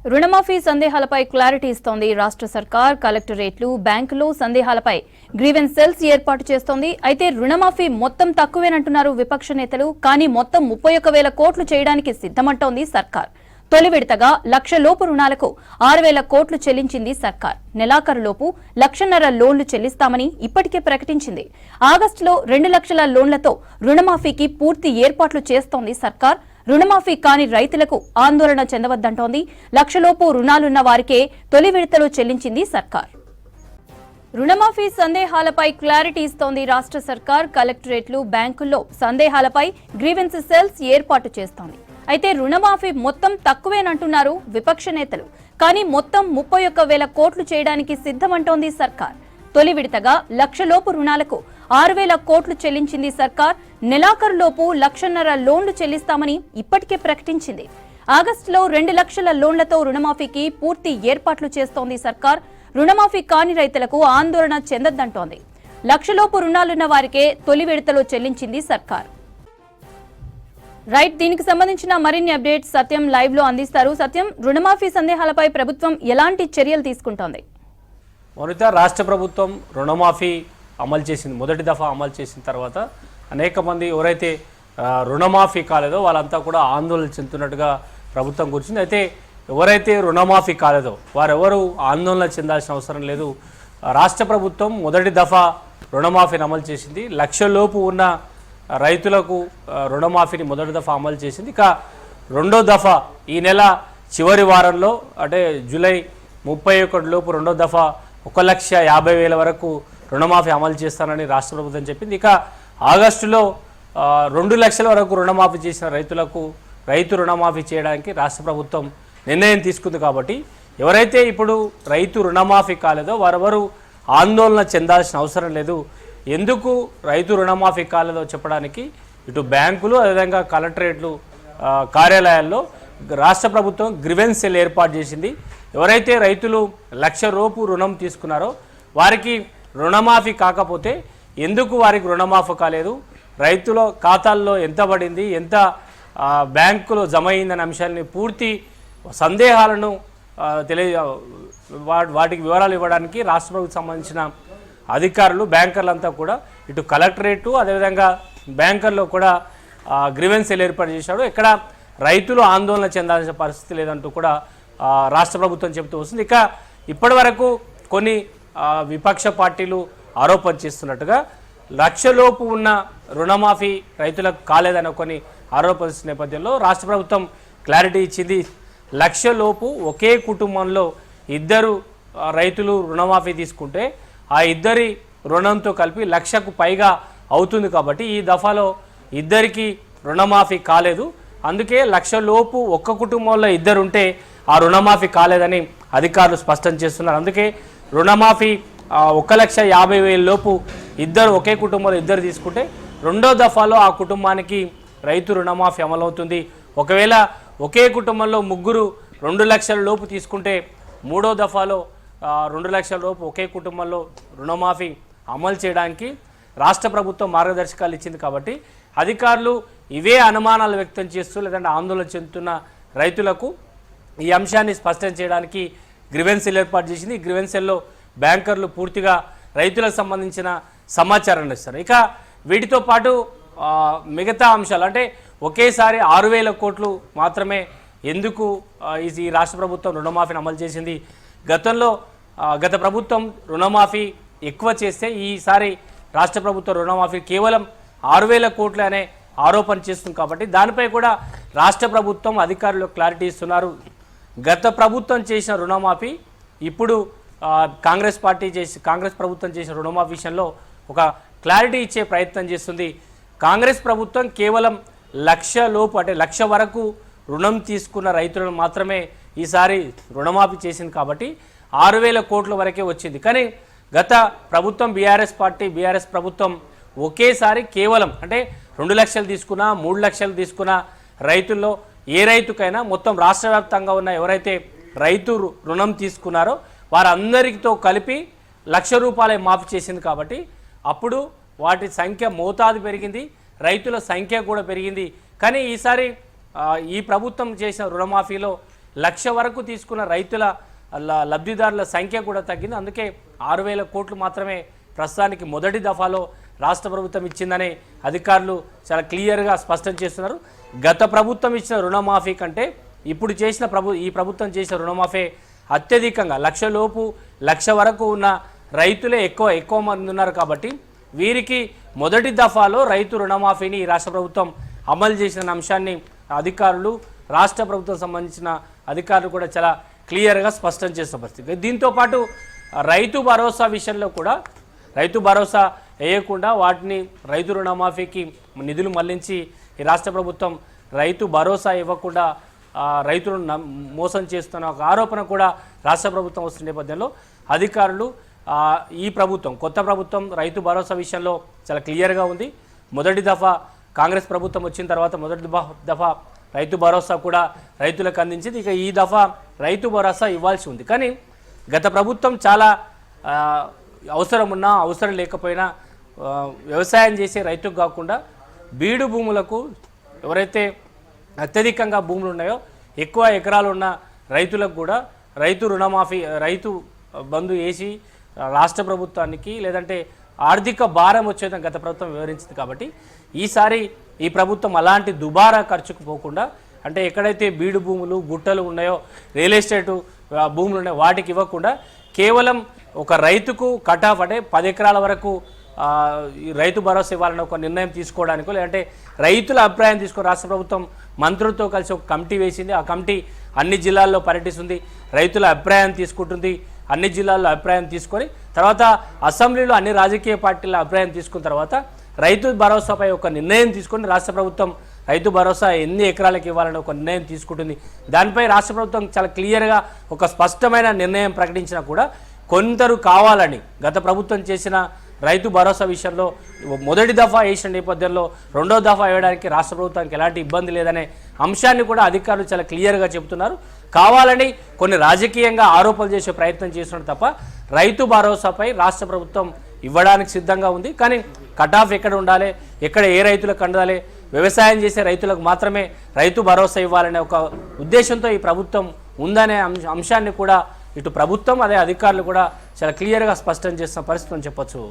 రుణమాఫీ సందేహాలపై క్లారిటీ ఇస్తోంది రాష్ట్ర సర్కార్. కలెక్టరేట్లు, బ్యాంకులు సందేహాలపై గ్రీవెన్స్ సెల్స్ ఏర్పాటు చేస్తోంది. అయితే రుణమాఫీ మొత్తం తక్కువేనంటున్నారు విపక్ష నేతలు. కానీ మొత్తం 31,000 కోట్లు చేయడానికి సిద్ధమంటోంది సర్కార్. తొలి విడతగా 1,00,000 లోపు రుణాలకు 6,000 కోట్లు చెల్లించింది సర్కార్. నెలాఖరులోపు 1,50,000 లోన్లు చెల్లిస్తామని ఇప్పటికే ప్రకటించింది. ఆగస్టులో 2 లక్షల లోన్లతో రుణమాఫీకి పూర్తి ఏర్పాట్లు చేస్తోంది సర్కార్. రుణమాఫీ కాని రైతులకు ఆందోళన చెందవద్దంటోంది. 1,00,000 లోపు రుణాలున్న వారికే తొలి విడతలో చెల్లించింది సర్కార్. రుణమాఫీ సందేహాలపై క్లారిటీ ఇస్తోంది రాష్ట్ర సర్కార్. కలెక్టరేట్లు, బ్యాంకుల్లో సందేహాలపై గ్రీవెన్స్ సెల్స్ ఏర్పాటు చేస్తోంది. అయితే రుణమాఫీ మొత్తం తక్కువేనంటున్నారు విపక్ష నేతలు. కానీ మొత్తం 31,000 కోట్లు చేయడానికి సిద్ధమంటోంది సర్కార్. తొలి విడతగా 1,00,000 లోపు రుణాలకు 6,000 కోట్లు చెల్లించింది సర్కార్. నెలాఖరులోపు 1,50,000 లోన్లు చెల్లిస్తామని ఇప్పటికే ప్రకటించింది. ఆగస్టులో 2 లక్షల లోన్లతో రుణమాఫీకి పూర్తి ఏర్పాట్లు చేస్తోంది సర్కార్. రుణమాఫీ కాని రైతులకు ఆందోళన చెందొద్దంటోంది. 1,00,000 లోపు రుణాలున్న వారికే తొలి విడతలో చెల్లించింది సర్కార్. రైట్, దీనికి సంబంధించిన మరిన్ని అప్డేట్స్ సత్యం లైవ్ లో అందిస్తారు. సత్యం, రుణమాఫీ సందేహాలపై ప్రభుత్వం ఎలాంటి చర్యలు తీసుకుంటోంది? మొదట రాష్ట్ర ప్రభుత్వం రుణమాఫీ అమలు చేసింది. మొదటి దఫా అమలు చేసిన తర్వాత అనేక మంది ఎవరైతే రుణమాఫీ కాలేదో వాళ్ళంతా కూడా ఆందోళన చెందుతున్నట్టుగా ప్రభుత్వం కూర్చుంది. అయితే ఎవరైతే రుణమాఫీ కాలేదో వారెవరూ ఆందోళన చెందాల్సిన అవసరం లేదు. రాష్ట్ర ప్రభుత్వం మొదటి దఫా రుణమాఫీని అమలు చేసింది. 1,00,000 లోపు ఉన్న రైతులకు రుణమాఫీని మొదటి దఫా అమలు చేసింది. ఇక రెండో దఫా ఈ నెల చివరి వారంలో అంటే జూలై 31 లోపు రెండో దఫా 1,50,000 వరకు రుణమాఫీ అమలు చేస్తానని రాష్ట్ర ప్రభుత్వం చెప్పింది. ఇక ఆగస్టులో 2 లక్షల వరకు రుణమాఫీ చేసిన రైతులకు రైతు రుణమాఫీ చేయడానికి రాష్ట్ర ప్రభుత్వం నిర్ణయం తీసుకుంది. కాబట్టి ఎవరైతే ఇప్పుడు రైతు రుణమాఫీ కాలేదో వారెవరు ఆందోళన చెందాల్సిన అవసరం లేదు. ఎందుకు రైతు రుణమాఫీ కాలేదో చెప్పడానికి ఇటు బ్యాంకులు అదేవిధంగా కలెక్టరేట్లు కార్యాలయాల్లో రాష్ట్ర ప్రభుత్వం గ్రీవెన్స్ సెల్ ఏర్పాటు చేసింది. ఎవరైతే రైతులు 1,00,000 రూపు రుణం తీసుకున్నారో వారికి రుణమాఫీ కాకపోతే ఎందుకు వారికి రుణమాఫీ కాలేదు, రైతుల ఖాతాల్లో ఎంత పడింది, ఎంత బ్యాంకులో జమ అయిందనే అంశాలని పూర్తి సందేహాలను వాటికి వివరాలు ఇవ్వడానికి రాష్ట్ర ప్రభుత్వం సంబంధించిన అధికారులు బ్యాంకర్లంతా కూడా ఇటు కలెక్టరేటు అదేవిధంగా బ్యాంకర్లో కూడా గ్రీవెన్స్ సెల్ ఏర్పాటు చేశాడు. ఇక్కడ రైతులు ఆందోళన చెందాల్సిన పరిస్థితి లేదంటూ కూడా రాష్ట్ర ప్రభుత్వం చెబుతూ వస్తుంది. ఇక ఇప్పటి వరకు కొన్ని విపక్ష పార్టీలు ఆరోపణ చేస్తున్నట్టుగా 1,00,000 లోపు ఉన్న రుణమాఫీ రైతులకు కాలేదన్న కొన్ని ఆరోపణ నేపథ్యంలో రాష్ట్ర ప్రభుత్వం క్లారిటీ ఇచ్చింది. 1,00,000 లోపు ఒకే కుటుంబంలో ఇద్దరు రైతులు రుణమాఫీ తీసుకుంటే ఆ ఇద్దరి రుణంతో కలిపి 1,00,000కు పైగా అవుతుంది. కాబట్టి ఈ దఫాలో ఇద్దరికి రుణమాఫీ కాలేదు. అందుకే 1,00,000 లోపు ఒక్క కుటుంబంలో ఇద్దరు ఉంటే ఆ రుణమాఫీ కాలేదని అధికారులు స్పష్టం చేస్తున్నారు. అందుకే రుణమాఫీ 1,50,000 లోపు ఇద్దరు ఒకే కుటుంబంలో ఇద్దరు తీసుకుంటే రెండో దఫాలో ఆ కుటుంబానికి రైతు రుణమాఫీ అమలవుతుంది. ఒకవేళ ఒకే కుటుంబంలో ముగ్గురు 2 లక్షల లోపు తీసుకుంటే మూడో దఫాలో 2 లక్షల లోపు ఒకే కుటుంబంలో రుణమాఫీ అమలు చేయడానికి రాష్ట్ర ప్రభుత్వం మార్గదర్శకాలు ఇచ్చింది. కాబట్టి అధికారులు ఇవే అనుమానాలు వ్యక్తం చేస్తూ లేదంటే ఆందోళన చెందుతున్న రైతులకు ఈ అంశాన్ని స్పష్టం చేయడానికి గ్రీవెన్స్ సెల్ ఏర్పాటు చేసింది. ఈ గ్రీవెన్స్ సెల్లో బ్యాంకర్లు పూర్తిగా రైతులకు సంబంధించిన సమాచారాన్ని ఇస్తారు. ఇక వీటితో పాటు మిగతా అంశాలు అంటే ఒకేసారి 6,000 కోట్లు మాత్రమే ఎందుకు ఈ రాష్ట్ర ప్రభుత్వం రుణమాఫీని అమలు చేసింది, గత ప్రభుత్వం రుణమాఫీ ఎక్కువ చేస్తే ఈసారి రాష్ట్ర ప్రభుత్వం రుణమాఫీ కేవలం 6,000 కోట్లు అనే ఆరోపణ చేస్తుంది. కాబట్టి దానిపై కూడా రాష్ట్ర ప్రభుత్వం అధికారులు క్లారిటీ ఇస్తున్నారు. గత ప్రభుత్వం చేసిన రుణమాఫీ ఇప్పుడు కాంగ్రెస్ ప్రభుత్వం చేసిన రుణమాఫీ విషయంలో ఒక క్లారిటీ ఇచ్చే ప్రయత్నం చేస్తుంది. కాంగ్రెస్ ప్రభుత్వం కేవలం 1,00,000 లోపు అంటే 1,00,000 వరకు రుణం తీసుకున్న రైతులను మాత్రమే ఈసారి రుణమాఫీ చేసింది. కాబట్టి 6,000 కోట్ల వరకే వచ్చింది. కానీ గత ప్రభుత్వం బీఆర్ఎస్ ప్రభుత్వం ఒకేసారి కేవలం అంటే 2 లక్షలు తీసుకున్నా 3 లక్షలు తీసుకున్న రైతుల్లో ఏ రైతుకైనా మొత్తం రాష్ట్ర వ్యాప్తంగా ఉన్న ఎవరైతే రైతు రుణం తీసుకున్నారో వారందరితో కలిపి 1,00,000 రూపాయలే మాఫీ చేసింది. కాబట్టి అప్పుడు వాటి సంఖ్య మోతాదు పెరిగింది, రైతుల సంఖ్య కూడా పెరిగింది. కానీ ఈసారి ఈ ప్రభుత్వం చేసిన రుణమాఫీలో 1,00,000 వరకు తీసుకున్న రైతుల లబ్ధిదారుల సంఖ్య కూడా తగ్గింది. అందుకే 6,000 కోట్లు మాత్రమే ప్రస్తుతానికి మొదటి దఫాలో రాష్ట్ర ప్రభుత్వం ఇచ్చిందని అధికారులు చాలా క్లియర్గా స్పష్టం చేస్తున్నారు. గత ప్రభుత్వం ఇచ్చిన రుణమాఫీ కంటే ఇప్పుడు చేసిన ఈ ప్రభుత్వం చేసిన రుణమాఫీ అత్యధికంగా 1,00,000 లోపు 1,00,000 వరకు ఉన్న రైతులే ఎక్కువ మంది ఉన్నారు. కాబట్టి వీరికి మొదటి దఫాలో రైతు రుణమాఫీని ఈ రాష్ట్ర ప్రభుత్వం అమలు చేసిన అంశాన్ని అధికారులు రాష్ట్ర ప్రభుత్వం సంబంధించిన అధికారులు కూడా చాలా క్లియర్గా స్పష్టం చేసిన పరిస్థితి. దీంతోపాటు రైతు భరోసా విషయంలో కూడా రైతు భరోసా వేయకుండా వాటిని రైతు రుణమాఫీకి నిధులు మళ్లించి ఈ రాష్ట్ర ప్రభుత్వం రైతు భరోసా ఇవ్వకుండా రైతులను మోసం చేస్తున్న ఒక ఆరోపణ కూడా రాష్ట్ర ప్రభుత్వం వస్తున్న నేపథ్యంలో అధికారులు ఈ ప్రభుత్వం కొత్త ప్రభుత్వం రైతు భరోసా విషయంలో చాలా క్లియర్గా ఉంది. మొదటి దఫా కాంగ్రెస్ ప్రభుత్వం వచ్చిన తర్వాత మొదటి దఫా రైతు భరోసా కూడా రైతులకు అందించింది. ఇక ఈ దఫా రైతు భరోసా ఇవ్వాల్సి ఉంది. కానీ గత ప్రభుత్వం చాలా అవసరం ఉన్నా అవసరం లేకపోయినా వ్యవసాయం చేసే రైతుకు కాకుండా బీడు భూములకు ఎవరైతే అత్యధికంగా భూములు ఉన్నాయో ఎక్కువ ఎకరాలు ఉన్న రైతులకు కూడా రైతు రుణమాఫీ రైతు బంధు వేసి రాష్ట్ర ప్రభుత్వానికి లేదంటే ఆర్థిక భారం వచ్చేదని గత ప్రభుత్వం వివరించింది. కాబట్టి ఈసారి ఈ ప్రభుత్వం అలాంటి దుబారా ఖర్చుకు పోకుండా అంటే ఎక్కడైతే బీడు భూములు గుట్టలు ఉన్నాయో రియల్ ఎస్టేటు భూములు ఉన్నాయో వాటికి ఇవ్వకుండా కేవలం ఒక రైతుకు కట్ ఆఫ్ అంటే 10 ఎకరాల వరకు రైతు భరోసా ఇవ్వాలని ఒక నిర్ణయం తీసుకోవడానికో లేదంటే రైతుల అభిప్రాయం తీసుకొని రాష్ట్ర ప్రభుత్వం మంత్రులతో కలిసి ఒక కమిటీ వేసింది. ఆ కమిటీ అన్ని జిల్లాల్లో పర్యటిస్తుంది, రైతుల అభిప్రాయం తీసుకుంటుంది. అన్ని జిల్లాల్లో అభిప్రాయం తీసుకొని తర్వాత అసెంబ్లీలో అన్ని రాజకీయ పార్టీల అభిప్రాయం తీసుకున్న తర్వాత రైతు భరోసాపై ఒక నిర్ణయం తీసుకొని రాష్ట్ర ప్రభుత్వం రైతు భరోసా ఎన్ని ఎకరాలకు ఇవ్వాలని ఒక నిర్ణయం తీసుకుంటుంది. దానిపై రాష్ట్ర ప్రభుత్వం చాలా క్లియర్గా ఒక స్పష్టమైన నిర్ణయం ప్రకటించినా కూడా కొందరు కావాలని గత ప్రభుత్వం చేసిన రైతు భరోసా విషయంలో మొదటి దఫా వేసిన నేపథ్యంలో రెండో దఫా వేయడానికి రాష్ట్ర ప్రభుత్వానికి ఎలాంటి ఇబ్బంది లేదనే అంశాన్ని కూడా అధికారులు చాలా క్లియర్గా చెబుతున్నారు. కావాలని కొన్ని రాజకీయంగా ఆరోపణలు చేసే ప్రయత్నం చేస్తున్నారు తప్ప రైతు భరోసాపై రాష్ట్ర ప్రభుత్వం ఇవ్వడానికి సిద్ధంగా ఉంది. కానీ కట్ ఆఫ్ ఎక్కడ ఉండాలి, ఎక్కడ ఏ రైతులకు అందాలి, వ్యవసాయం చేసే రైతులకు మాత్రమే రైతు భరోసా ఇవ్వాలనే ఒక ఉద్దేశంతో ఈ ప్రభుత్వం ఉందనే అంశాన్ని కూడా ఇటు ప్రభుత్వం అదే అధికారులు కూడా చాలా క్లియర్గా స్పష్టం చేస్తున్న పరిస్థితి అని చెప్పొచ్చు.